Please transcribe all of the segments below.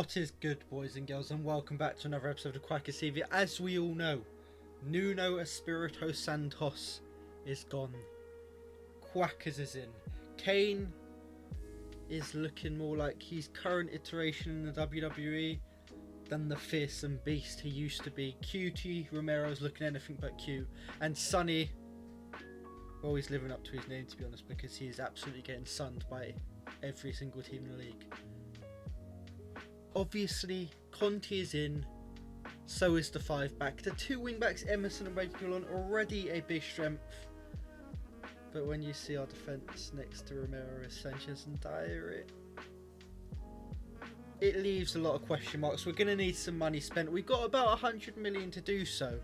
What is good, boys and girls, and welcome back to another episode of Quackers TV. As we all know, Nuno Espirito Santos is gone. Quackers is in. Kane is looking more like his current iteration in the WWE than the fearsome beast he used to be. QT Romero's looking anything but cute. And Sonny, well, he's living up to his name, to be honest, because he is absolutely getting sunned by every single team in the league. Obviously, Conte is in, so is the 5-back. The 2 wing-backs, Emerson and Reguilon, already a big strength. But when you see our defence next to Romero, Sanchez and Dyer, it leaves a lot of question marks. We're going to need some money spent. We've got about 100 million to do so.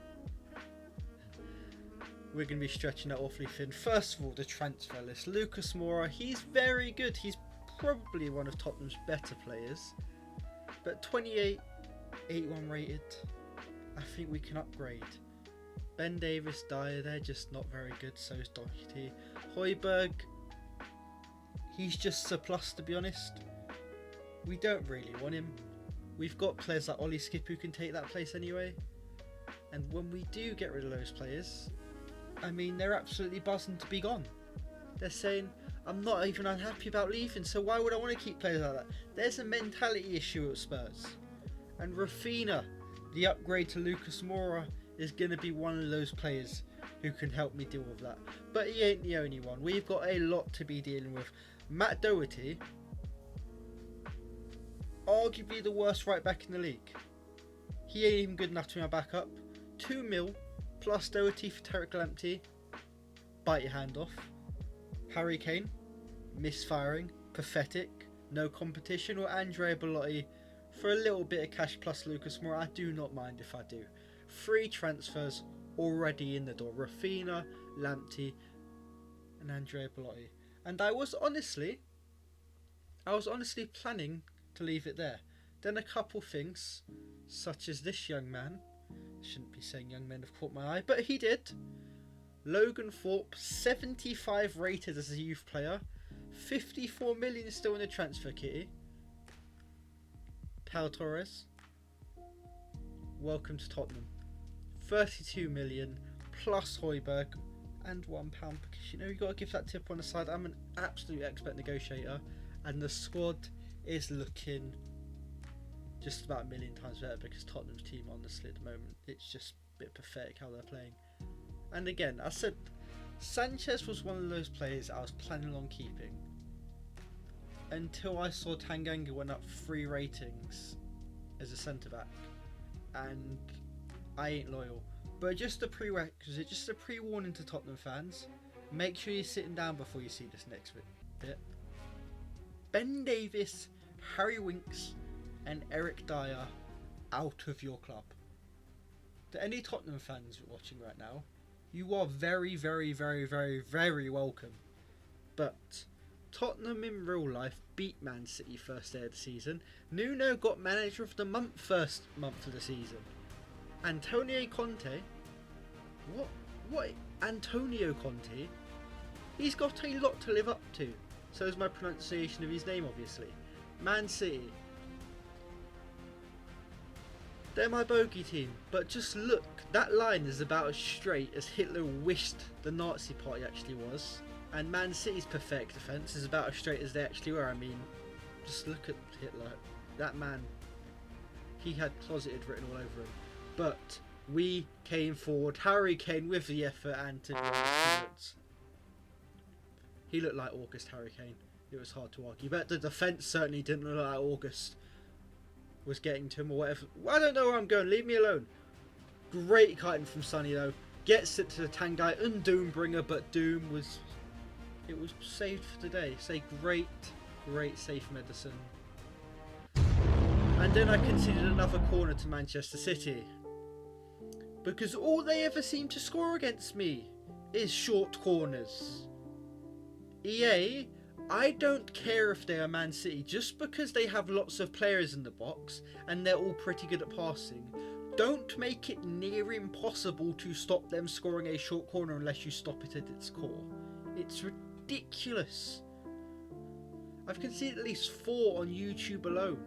We're going to be stretching that awfully thin. First of all, the transfer list. Lucas Moura, he's very good. He's probably one of Tottenham's better players. But 28, 81 rated. I think we can upgrade. Ben Davis, Dyer, they're just not very good. So is Doherty. Højbjerg, he's just surplus, to be honest. We don't really want him. We've got players like Ollie Skip who can take that place anyway. And when we do get rid of those players, I mean, they're absolutely buzzing to be gone. They're saying, I'm not even unhappy about leaving, so why would I want to keep players like that? There's a mentality issue at Spurs. And Rafinha, the upgrade to Lucas Moura, is going to be one of those players who can help me deal with that. But he ain't the only one. We've got a lot to be dealing with. Matt Doherty, arguably the worst right back in the league. He ain't even good enough to be my backup. 2 mil plus Doherty for Tariq Lamptey. Bite your hand off. Harry Kane, misfiring, pathetic, no competition. Or Andrea Belotti for a little bit of cash plus Lucas Moura. I do not mind if I do. 3 transfers already in the door. Rafinha, Lamptey and Andrea Belotti. And I was honestly planning to leave it there. Then a couple things, such as this young man. Shouldn't be saying young men have caught my eye, but he did. Logan Thorpe, 75 rated as a youth player. 54 million still in the transfer kitty. Pau Torres, welcome to Tottenham. 32 million plus Højbjerg and £1 because you know you got to give that tip on the side. I'm an absolute expert negotiator, and the squad is looking just about a million times better because Tottenham's team, honestly, at the moment, it's just a bit pathetic how they're playing. And again, I said Sanchez was one of those players I was planning on keeping until I saw Tanganga went up 3 ratings as a centre back, and I ain't loyal. But just a prerequisite, just a pre-warning to Tottenham fans: make sure you're sitting down before you see this next bit. Ben Davis, Harry Winks and Eric Dyer out of your club. To any Tottenham fans watching right now, you are very, very, very, very, very welcome. But Tottenham in real life beat Man City first day of the season. Nuno got manager of the month first month of the season. Antonio Conte, what Antonio Conte? He's got a lot to live up to. So is my pronunciation of his name, obviously. Man City, they're my bogey team, but just look, that line is about as straight as Hitler wished the Nazi party actually was, and Man City's pathetic defence is about as straight as they actually were. I mean, just look at Hitler. That man, he had closeted written all over him. But we came forward, Harry Kane with the effort, and to be honest, he looked like August Harry Kane. It was hard to argue, but the defence certainly didn't look like August was getting to him or whatever. I don't know where I'm going, leave me alone. Great kiting from Sonny though. Gets it to the Tangai and Doombringer, but Doom was saved for today. Say great safe medicine. And then I conceded another corner to Manchester City, because all they ever seem to score against me is short corners. EA, I don't care if they are Man City, just because they have lots of players in the box and they're all pretty good at passing. Don't make it near impossible to stop them scoring a short corner unless you stop it at its core. It's ridiculous. I've conceded at least 4 on YouTube alone.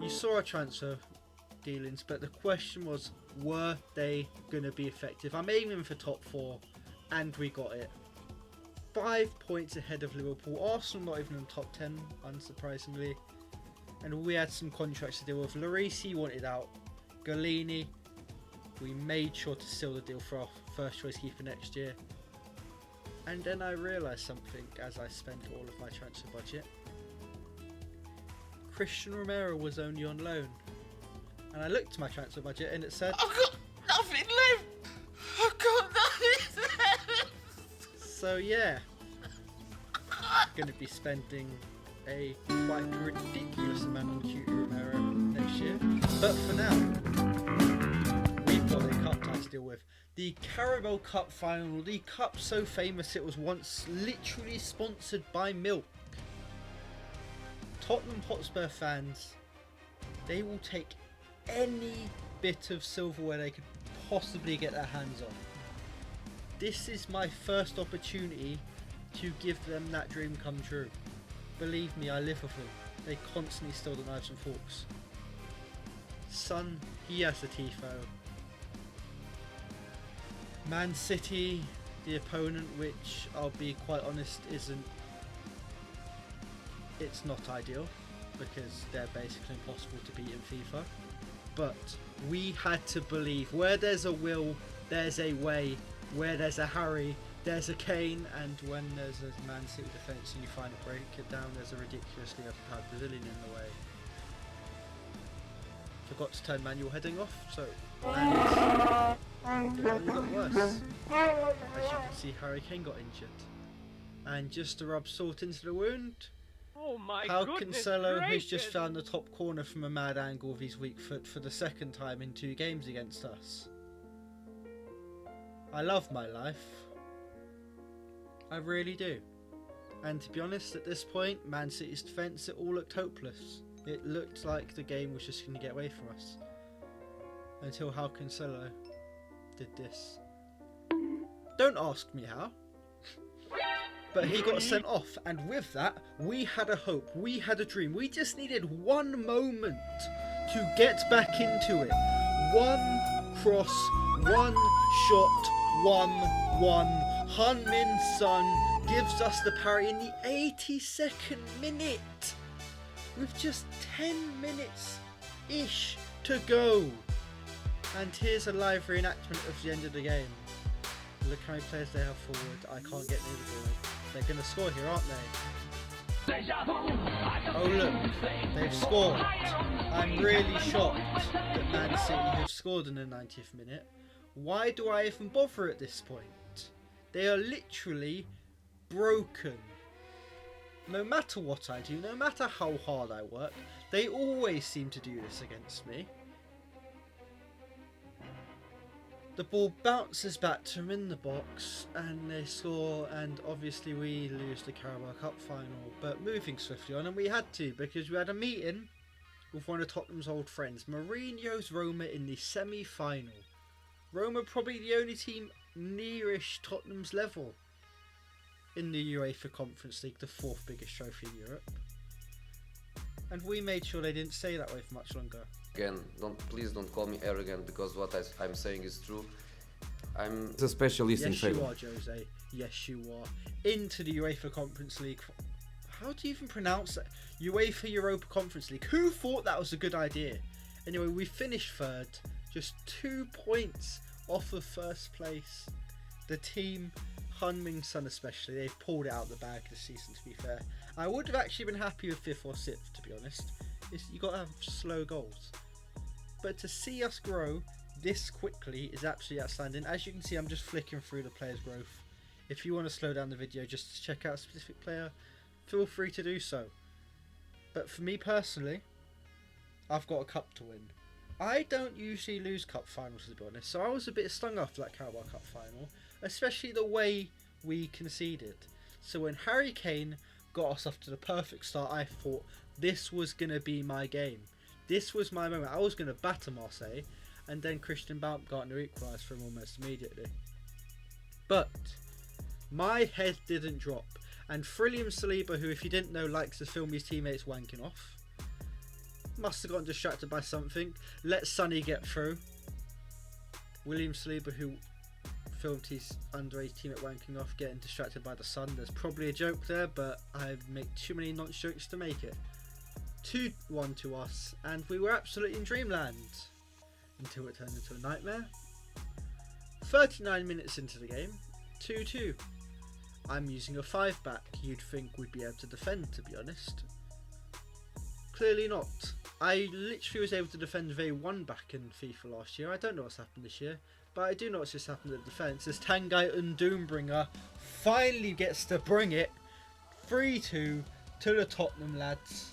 You saw our transfer dealings, but the question was, were they going to be effective? I'm aiming for top 4, and we got it. 5 points ahead of Liverpool. Arsenal not even in the top 10, unsurprisingly. And we had some contracts to deal with. Llorisi wanted out. Galini, we made sure to seal the deal for our first choice keeper next year. And then I realised something as I spent all of my transfer budget. Christian Romero was only on loan. And I looked at my transfer budget and it said, I've got nothing left. I've got nothing left. So yeah, going to be spending a quite ridiculous amount on Cutie Romero next year. But for now, we've got a cup tie to deal with. The Carabao Cup final, the cup so famous it was once literally sponsored by milk. Tottenham Hotspur fans, they will take any bit of silverware they could possibly get their hands on. This is my first opportunity to give them that dream come true. Believe me, I live with them. They constantly steal the knives and forks. Son, he has the tifo. Man City, the opponent, which I'll be quite honest it's not ideal because they're basically impossible to beat in FIFA. But we had to believe where there's a will, there's a way. Where there's a Harry, there's a Kane, and when there's a Man City defence and you finally break it down, there's a ridiculously overpowered Brazilian in the way. Forgot to turn manual heading off, so and it only got worse. As you can see, Harry Kane got injured. And just to rub salt into the wound, Oh my Cancelo has just found the top corner from a mad angle with his weak foot for the second time in 2 games against us. I love my life. I really do. And to be honest, at this point, Man City's defence, it all looked hopeless. It looked like the game was just going to get away from us. Until Cancelo did this. Don't ask me how. But he got sent off, and with that, we had a hope, we had a dream. We just needed one moment to get back into it. One cross, one shot, 1-1. Heung-min Son gives us the parry in the 82nd minute. With just 10 minutes-ish to go. And here's a live reenactment of the end of the game. Look how many players they have forward. I can't get near the ball. They're going to score here, aren't they? Oh look, they've scored. I'm really shocked that Man City have scored in the 90th minute. Why do I even bother at this point? They are literally broken. No matter what I do, no matter how hard I work, they always seem to do this against me. The ball bounces back to them in the box and they score, and obviously we lose the Carabao Cup final. But moving swiftly on, and we had to because we had a meeting with one of Tottenham's old friends, Mourinho's Roma, in the semi-final. Roma probably the only team nearish Tottenham's level in the UEFA Conference League, the 4th biggest trophy in Europe. And we made sure they didn't stay that way for much longer. Again, please don't call me arrogant, because what I'm saying is true. I'm a specialist in favor. favor. Yes, you are, Jose. Yes, you are. Into the UEFA Conference League. How do you even pronounce that? UEFA Europa Conference League. Who thought that was a good idea? Anyway, we finished 3rd, just 2 points off of 1st place. The team, Heung-min Son especially, they've pulled it out of the bag this season, to be fair. I would have actually been happy with 5th or 6th, to be honest. You got to have slow goals. But to see us grow this quickly is absolutely outstanding. As you can see, I'm just flicking through the players' growth. If you want to slow down the video just to check out a specific player, feel free to do so. But for me personally, I've got a cup to win. I don't usually lose cup finals, to be honest, so I was a bit stung after that Carabao Cup final, especially the way we conceded. So when Harry Kane got us off to the perfect start, I thought this was going to be my game. This was my moment. I was going to batter Marseille, and then Christian Baumgartner equalised for him almost immediately. But my head didn't drop, and William Saliba, who if you didn't know likes to film his teammates wanking off, Must have gotten distracted by something. Let Sonny get through. William Saliba, who filmed his underage team at wanking off, getting distracted by the sun. There's probably a joke there, but I make too many non-jokes to make it. 2-1 to us, and we were absolutely in dreamland until it turned into a nightmare. 39 minutes into the game, 2-2. I'm using a 5-back. You'd think we'd be able to defend, to be honest. Clearly not. I literally was able to defend with a 1-back in FIFA last year. I don't know what's happened this year, but I do know what's just happened in defence. This Tanguy Ndoumbringer finally gets to bring it 3-2 to the Tottenham lads.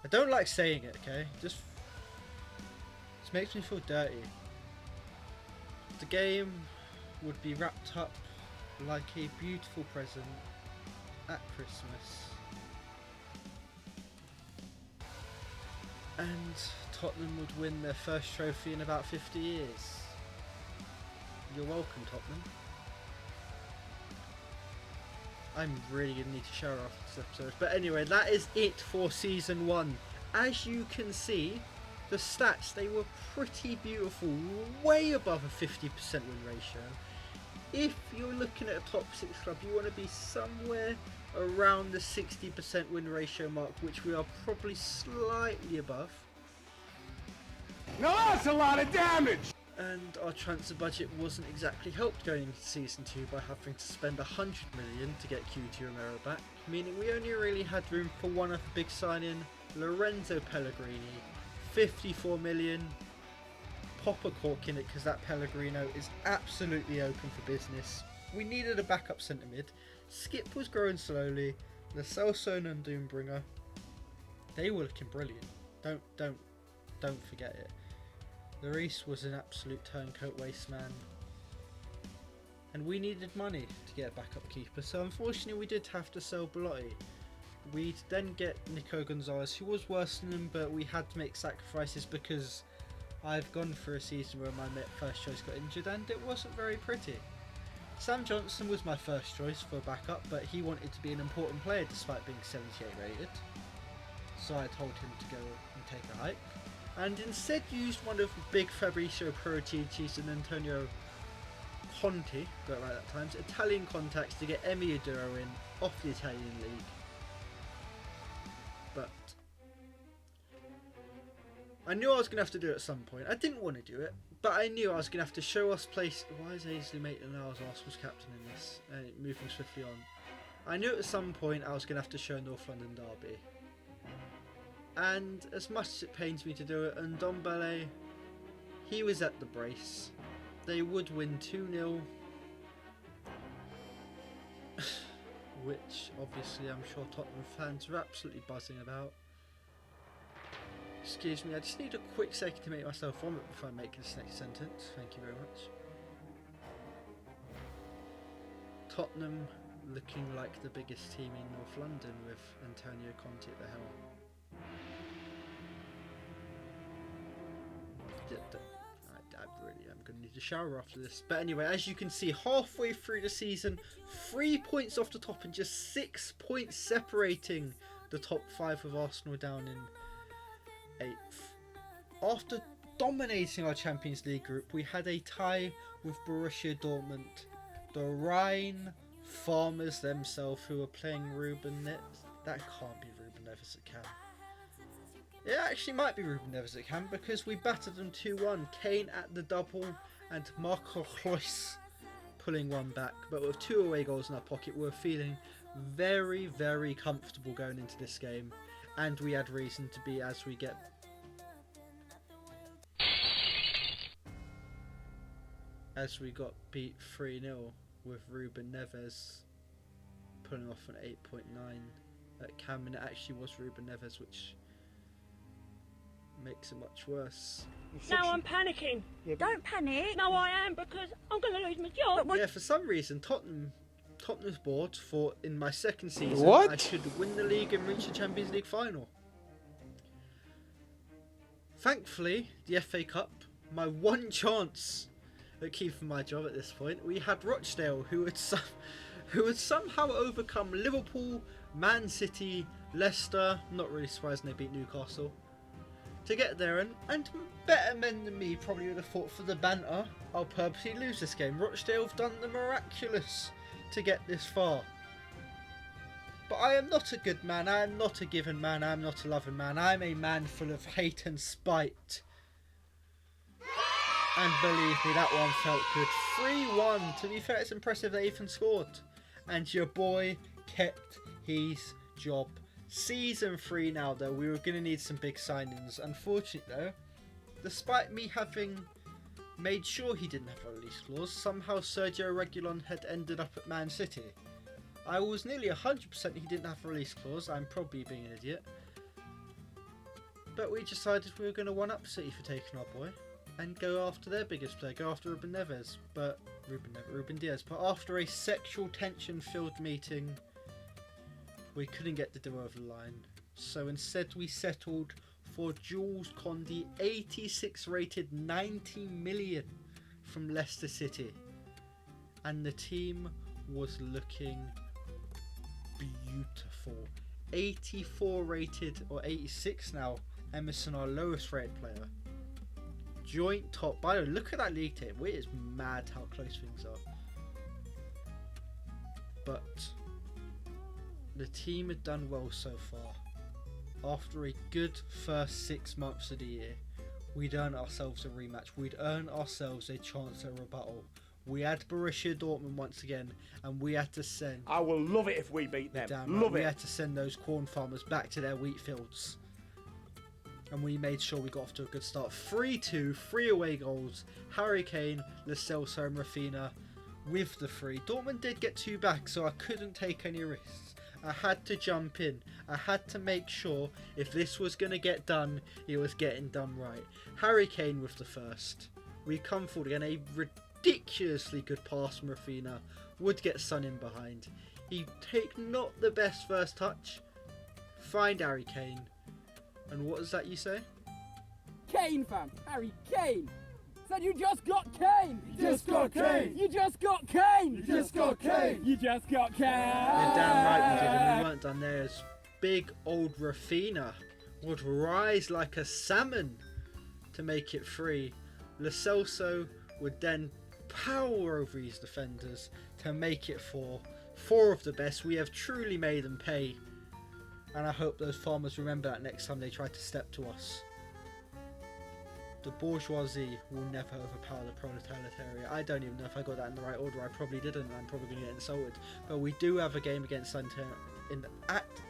I don't like saying it, okay? Just makes me feel dirty. The game would be wrapped up like a beautiful present at Christmas. And Tottenham would win their first trophy in about 50 years. You're welcome, Tottenham. I'm really going to need to shower after this episode. But anyway, that is it for Season 1. As you can see, the stats, they were pretty beautiful. Way above a 50% win ratio. If you're looking at a top 6 club, you want to be somewhere around the 60% win ratio mark, which we are probably slightly above. Now that's a lot of damage! And our transfer budget wasn't exactly helped going into Season 2 by having to spend 100 million to get QT Romero back, meaning we only really had room for one other big sign-in, Lorenzo Pellegrini, 54 million. Pop a cork in it because that Pellegrino is absolutely open for business. We needed a backup centre mid. Skip was growing slowly. The Celso and Doombringer, they were looking brilliant. Don't forget it. Lloris was an absolute turncoat waste man. And we needed money to get a backup keeper, so unfortunately we did have to sell Belotti. We'd then get Nico Gonzalez, who was worse than him, but we had to make sacrifices because I've gone through a season where my first choice got injured and it wasn't very pretty. Sam Johnson was my first choice for backup, but he wanted to be an important player despite being 78 rated. So I told him to go and take a hike. And instead used one of big Fabrizio Perotici's and Antonio Conte, got it right that times, Italian contacts to get Emi Aduro in off the Italian league. But I knew I was going to have to do it at some point. I didn't want to do it, but I knew I was going to have to show us place. Why is Ainsley Maitland-Niles Arsenal's captain in this? Moving swiftly on. I knew at some point I was going to have to show North London derby. And as much as it pains me to do it, and Ndombele, he was at the brace. They would win 2-0. Which, obviously, I'm sure Tottenham fans are absolutely buzzing about. Excuse me, I just need a quick second to make myself vomit before I make this next sentence. Thank you very much. Tottenham looking like the biggest team in North London with Antonio Conte at the helm. I'm going to need a shower after this. But anyway, as you can see, halfway through the season, 3 points off the top and just 6 points separating the top 5 of Arsenal down in 8th. After dominating our Champions League group, we had a tie with Borussia Dortmund. The Rhine farmers themselves who are playing Ruben Neves. That can't be Ruben Neves, it can. It actually might be Ruben Neves it can, because we battered them 2-1. Kane at the double and Marco Reus pulling one back. But with 2 away goals in our pocket, we're feeling very, very comfortable going into this game. And we had reason to be as we get... As we got beat 3-0 with Ruben Neves pulling off an 8.9 at Cam, and it actually was Ruben Neves, which makes it much worse. Now I'm panicking. Yeah, don't panic. No, I am, because I'm going to lose my job. Yeah, for some reason, Tottenham's board thought in my second season I should win the league and reach the Champions League final. Thankfully, the FA Cup, my one chance at keeping my job at this point, we had Rochdale, who had somehow overcome Liverpool, Man City, Leicester, not really surprising they beat Newcastle. To get there, and better men than me probably would have fought for the banter. I'll purposely lose this game. Rochdale have done the miraculous to get this far. But I am not a good man, I am not a giving man, I am not a loving man. I am a man full of hate and spite. And believe me, that one felt good. 3-1. To be fair, it's impressive they even scored. And your boy kept his job. Season 3 now though, we were going to need some big signings. Unfortunately though, despite me having made sure he didn't have a release clause, somehow Sergio Reguilon had ended up at Man City. I was nearly 100% he didn't have a release clause. I'm probably being an idiot. But we decided we were going to one-up City for taking our boy and go after their biggest player, go after Ruben Diaz. But after a sexual tension-filled meeting, we couldn't get the deal over the line. So instead we settled for Jules Koundé, 86 rated, 90 million from Leicester City. And the team was looking beautiful. 84 rated, or 86 now, Emerson, our lowest rated player. Joint top. By the way, look at that league table. It is mad how close things are. But the team had done well so far. After a good first 6 months of the year, we'd earned ourselves a rematch. We'd earned ourselves a chance at a rebuttal. We had Borussia Dortmund once again, and we had to send... I will love it if we beat them. We had to send those corn farmers back to their wheat fields. And we made sure we got off to a good start. 3-2, 3 away goals. Harry Kane, Lo Celso and Rafinha with the 3. Dortmund did get 2 back, so I couldn't take any risks. I had to jump in. I had to make sure if this was going to get done, it was getting done right. Harry Kane with the first. We come forward again. A ridiculously good pass from Rafinha. Would get Son in behind. He'd take not the best first touch. Find Harry Kane. And what is that you say? Kane, fam. Harry Kane. Said you just got Kane. You just got Kane. You just got Kane. You just got Kane. You just got Kane. You're damn right we did, and we weren't done there. As big old Rafinha would rise like a salmon to make it 3. Lo Celso would then power over his defenders to make it 4. 4 of the best. We have truly made them pay. And I hope those farmers remember that next time they try to step to us. The bourgeoisie will never overpower the proletariat. I don't even know if I got that in the right order. I probably didn't, and I'm probably going to get insulted. But we do have a game against Santer in the act.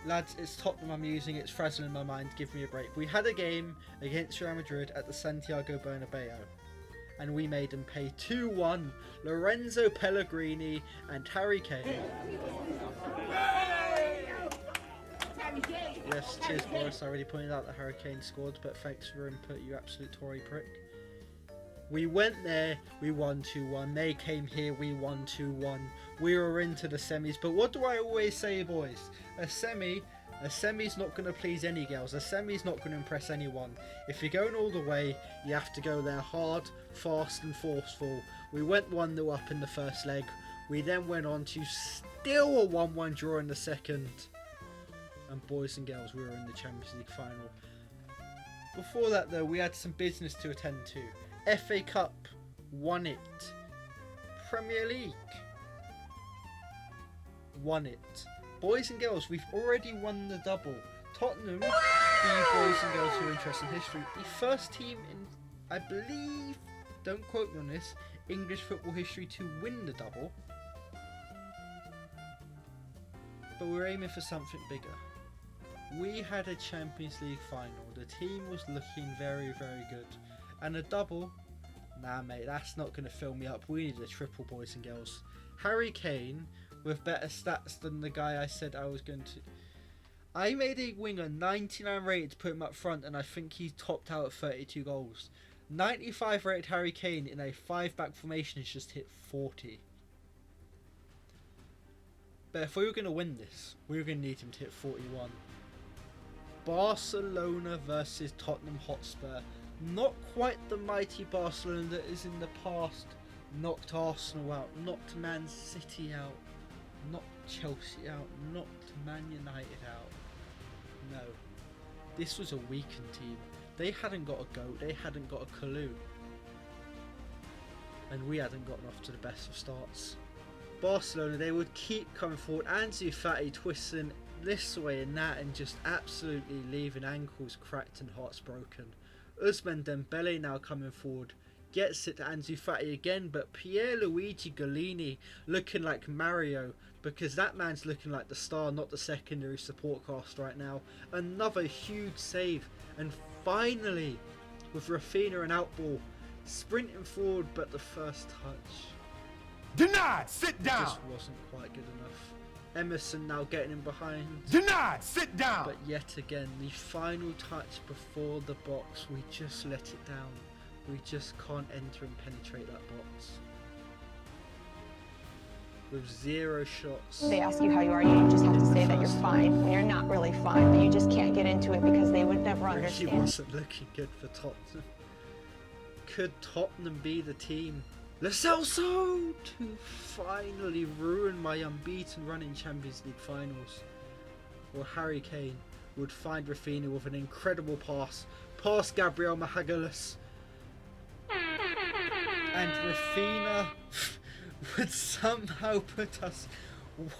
Lads, it's Tottenham I'm using. It's frazzling in my mind. Give me a break. We had a game against Real Madrid at the Santiago Bernabeu. And we made them pay 2-1. Lorenzo Pellegrini and Harry Kane. Yes, cheers Boris, I already pointed out that Harry Kane scored, but thanks for your input, you absolute Tory prick. We went there, we won 2-1, they came here, we won 2-1, we were into the semis, but what do I always say boys? A semi's not going to please any girls, a semi's not going to impress anyone. If you're going all the way, you have to go there hard, fast and forceful. We went 1-0 up in the first leg, we then went on to still a 1-1 draw in the second. And boys and girls, we were in the Champions League final. Before that though, we had some business to attend to. FA Cup, won it. Premier League, won it. Boys and girls, we've already won the double. Tottenham, for you boys and girls who are interested in history, the first team in, I believe, don't quote me on this, English football history to win the double. But we're aiming for something bigger. We had a Champions League final. The team was looking very, very good. And a double? Nah, mate, that's not going to fill me up. We need a triple, boys and girls. Harry Kane, with better stats than the guy I said I was going to... I made a winger 99 rated to put him up front, and I think he topped out at 32 goals. 95 rated Harry Kane in a 5-back formation has just hit 40. But if we were going to win this, we were going to need him to hit 41. Barcelona versus Tottenham Hotspur. Not quite the mighty Barcelona that is in the past knocked Arsenal out, knocked Man City out, knocked Chelsea out, knocked Man United out. No. This was a weakened team. They hadn't got a goat, they hadn't got a clue. And we hadn't gotten off to the best of starts. Barcelona, they would keep coming forward. Ansu Fati twisting this way and that and just absolutely leaving ankles cracked and hearts broken. Ousmane Dembele now coming forward. Gets it to Ansu Fati again, but Pierluigi Golini looking like Mario, because that man's looking like the star, not the secondary support cast right now. Another huge save, and finally, with Rafinha and outball, sprinting forward, but the first touch Denied. Sit down. just wasn't quite good enough. Emerson now getting in behind. Denied. Sit down. But yet again, the final touch before the box, we just let it down. We just can't enter and penetrate that box. With 0 shots. They ask you how you are, you just have to say that you're fine when you're not really fine, but you just can't get into it because they would never Really understand. wasn't looking good for Tottenham. Could Tottenham be the team? Lo Celso to finally ruin my unbeaten run in Champions League finals. Or Harry Kane would find Rafinha with an incredible pass past Gabriel Magalhaes. And Rafinha would somehow put us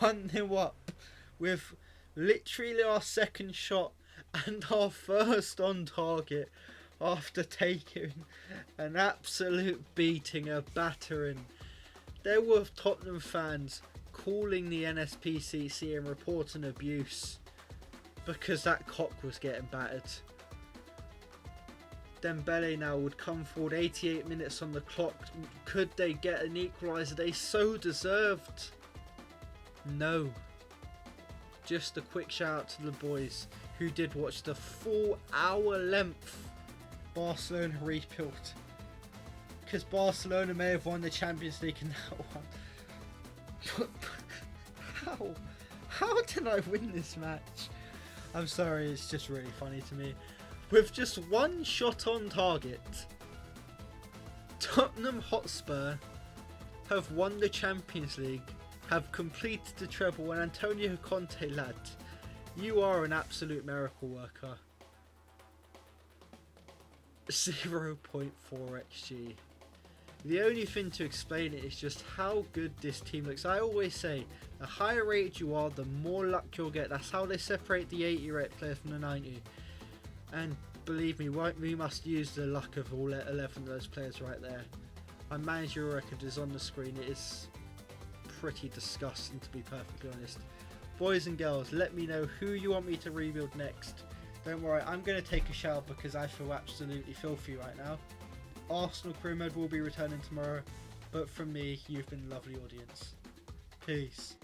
1-0 up with literally our second shot and our first on target after taking an absolute beating, a battering. There were Tottenham fans calling the NSPCC and reporting abuse because that cock was getting battered. Dembele now would come forward, 88 minutes on the clock. Could they get an equaliser? They so deserved. No. Just a quick shout out to the boys who did watch the 4-hour length Barcelona rebuild. Because Barcelona may have won the Champions League in that one. How did I win this match? I'm sorry, it's just really funny to me. With just 1 shot on target, Tottenham Hotspur have won the Champions League, have completed the treble, and Antonio Conte, lad, you are an absolute miracle worker. 0.4 XG. The only thing to explain it is just how good this team looks. I always say, the higher rated you are, the more luck you'll get. That's how they separate the 80 rated player from the 90. And believe me, we must use the luck of all 11 of those players right there. My managerial record is on the screen. It is pretty disgusting, to be perfectly honest. Boys and girls, let me know who you want me to rebuild next. Don't worry, I'm going to take a shower because I feel absolutely filthy right now. Arsenal Crew Mode will be returning tomorrow, but from me, you've been a lovely audience. Peace.